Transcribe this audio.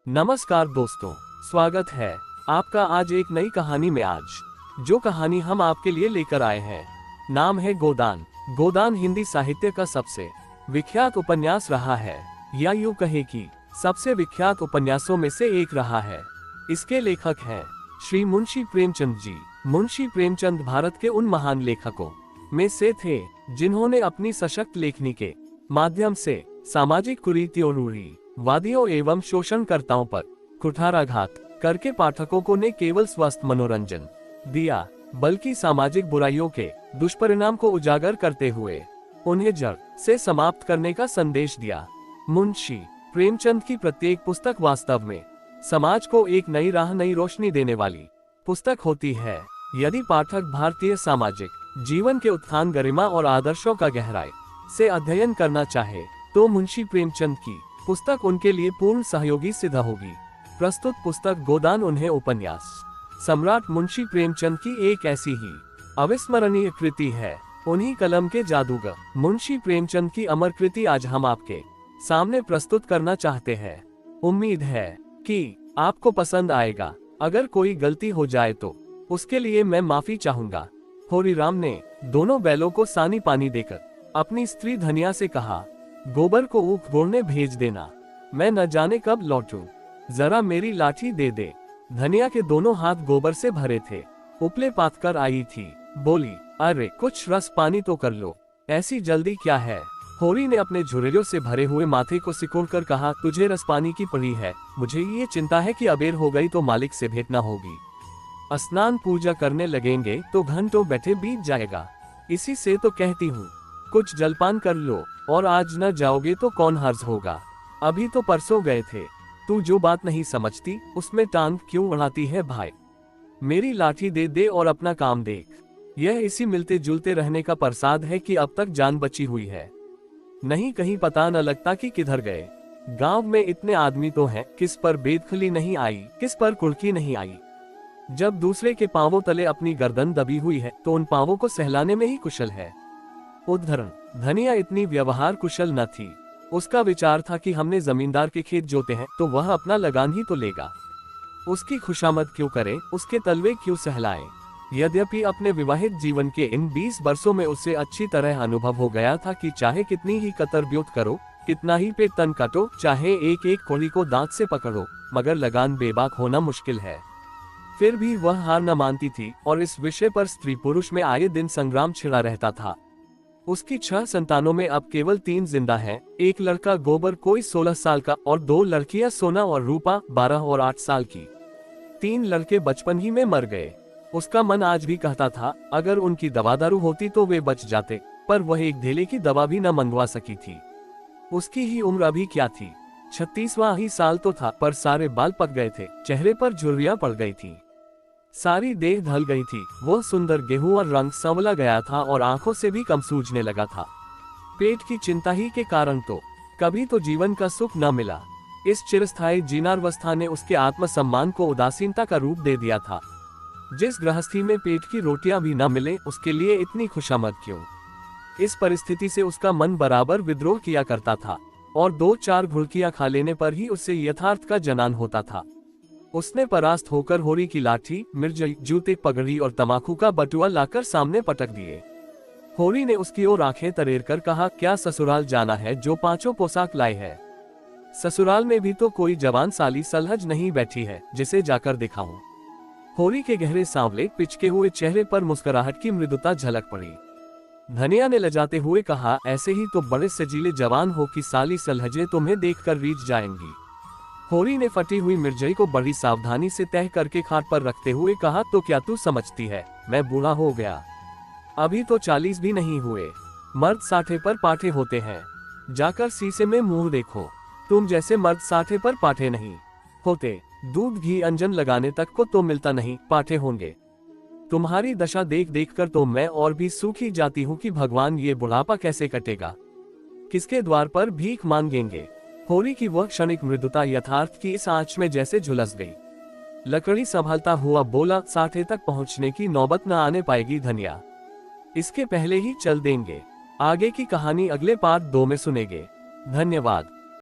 नमस्कार दोस्तों, स्वागत है आपका आज एक नई कहानी में। आज जो कहानी हम आपके लिए लेकर आए हैं, नाम है गोदान। गोदान हिंदी साहित्य का सबसे विख्यात उपन्यास रहा है, या यूं कहे कि सबसे विख्यात उपन्यासों में से एक रहा है। इसके लेखक हैं श्री मुंशी प्रेमचंद जी। मुंशी प्रेमचंद भारत के उन महान लेखकों में से थे जिन्होंने अपनी सशक्त लेखनी के माध्यम से सामाजिक कुरीतियों, रूढ़िवादियों एवं शोषणकर्ताओं पर कुठाराघात करके पाठकों को न केवल स्वस्थ मनोरंजन दिया, बल्कि सामाजिक बुराइयों के दुष्परिणाम को उजागर करते हुए उन्हें जड़ से समाप्त करने का संदेश दिया। मुंशी प्रेमचंद की प्रत्येक पुस्तक वास्तव में समाज को एक नई राह, नई रोशनी देने वाली पुस्तक होती है। यदि पाठक भारतीय सामाजिक जीवन के उत्थान, गरिमा और आदर्शों का गहराई से अध्ययन करना चाहे तो मुंशी प्रेमचंद की पुस्तक उनके लिए पूर्ण सहयोगी सिद्ध होगी। प्रस्तुत पुस्तक गोदान उन्हें उपन्यास सम्राट मुंशी प्रेमचंद की एक ऐसी ही अविस्मरणीय कृति है। उन्हीं कलम के जादूगर मुंशी प्रेमचंद की अमर कृति आज हम आपके सामने प्रस्तुत करना चाहते हैं। उम्मीद है कि आपको पसंद आएगा। अगर कोई गलती हो जाए तो उसके लिए मैं माफी चाहूंगा। होरीराम ने दोनों बैलों को सानी पानी देकर अपनी स्त्री धनिया से कहा, गोबर को ऊख गोड़ने भेज देना, मैं न जाने कब लौटूं, जरा मेरी लाठी दे दे। धनिया के दोनों हाथ गोबर से भरे थे, उपले पात कर आई थी। बोली, अरे कुछ रस पानी तो कर लो, ऐसी जल्दी क्या है। होरी ने अपने झुर्रियों से भरे हुए माथे को सिकोड़कर कहा, तुझे रस पानी की पड़ी है, मुझे ये चिंता है कि अबेर हो गई तो मालिक से भेंट न होगी। स्नान पूजा करने लगेंगे तो घंटों बैठे बीत जाएगा। इसी से तो कहती हूँ कुछ जलपान कर लो, और आज न जाओगे तो कौन हर्ज होगा। अभी तो परसों गए थे। तू जो बात नहीं समझती उसमें टांग क्यों अड़ाती है भाई। मेरी लाठी दे दे और अपना काम देख। यह इसी मिलते जुलते रहने का प्रसाद है कि अब तक जान बची हुई है, नहीं कहीं पता न लगता कि किधर गए। गांव में इतने आदमी तो हैं, किस पर बेदखली नहीं आई, किस पर कुर्की नहीं आई। जब दूसरे के पांवों तले अपनी गर्दन दबी हुई है तो उन पांवों को सहलाने में ही कुशल है। उदाहरण, धनिया इतनी व्यवहार कुशल न थी। उसका विचार था कि हमने जमींदार के खेत जोते हैं तो वह अपना लगान ही तो लेगा। उसकी खुशामद क्यों करे, उसके तलवे क्यों सहलाए। यद्यपि अपने विवाहित जीवन के इन 20 वर्षों में उसे अच्छी तरह अनुभव हो गया था कि चाहे कितनी ही कतरब्यूत करो, कितना ही पेट तन काटो, चाहे एक एक कोड़ी को दांत से पकड़ो, मगर लगान बेबाक होना मुश्किल है। फिर भी वह हार न मानती थी और इस विषय पर स्त्री पुरुष में आए दिन संग्राम छिड़ा रहता था। उसकी 6 संतानों में अब केवल 3 जिंदा हैं। एक लड़का गोबर कोई 16 साल का और 2 लड़कियां सोना और रूपा 12 और 8 साल की। 3 लड़के बचपन ही में मर गए। उसका मन आज भी कहता था अगर उनकी दवा दारू होती तो वे बच जाते, पर वह एक धेले की दवा भी न मंगवा सकी थी। उसकी ही उम्र अभी क्या थी, 36वां ही साल तो था, पर सारे बाल पक गए थे, चेहरे पर झुर्रियां पड़ गई थी, सारी देह ढल गई थी। वह सुंदर गेहूं और रंग संवला गया था और आंखों से भी कम सूझने लगा था। पेट की चिंता ही के कारण तो कभी तो जीवन का सुख न मिला। इस चिरस्थायी जीर्णावस्था ने उसके आत्मसम्मान को उदासीनता का रूप दे दिया था। जिस गृहस्थी में पेट की रोटियां भी न मिले उसके लिए इतनी खुशामद क्यों। इस परिस्थिति से उसका मन बराबर विद्रोह किया करता था और 2-4 घुड़कियां खा लेने पर ही उससे यथार्थ का जनान होता था। उसने परास्त होकर होरी की लाठी, मिर्जई, जूते, पगड़ी और तमाकू का बटुआ लाकर सामने पटक दिए। होरी ने उसकी ओर आंखें तरेर कर कहा, क्या ससुराल जाना है जो 5 पोशाक लाए है। ससुराल में भी तो कोई जवान साली सलहज नहीं बैठी है जिसे जाकर दिखाऊं। होरी के गहरे सांवले पिचके हुए चेहरे पर मुस्कुराहट की मृदुता झलक पड़ी। धनिया ने लजाते हुए कहा, ऐसे ही तो बड़े सजीले जवान हो कि साली सलहजे तुम्हें देखकर रीझ जाएंगी। होरी ने फटी हुई मिर्जई को बड़ी सावधानी से तह करके खाट पर रखते हुए कहा, तो क्या तू समझती है मैं बूढ़ा हो गया। अभी तो 40 भी नहीं हुए। मर्द 60 पर पाठे होते हैं। जाकर शीशे में मुंह देखो। तुम जैसे मर्द 60 पर पाठे नहीं होते। दूध घी अंजन लगाने तक को तो मिलता नहीं, पाठे होंगे। तुम्हारी दशा देख देख कर तो मैं और भी सूखी जाती हूँ कि भगवान ये बुढ़ापा कैसे कटेगा, किसके द्वार पर भीख मांगेंगे। होरी की वह क्षणिक मृदुता यथार्थ की इस आंच में जैसे झुलस गई। लकड़ी संभालता हुआ बोला, 60 तक पहुंचने की नौबत न आने पाएगी धनिया, इसके पहले ही चल देंगे। आगे की कहानी अगले पार्ट 2 में सुनेंगे। धन्यवाद।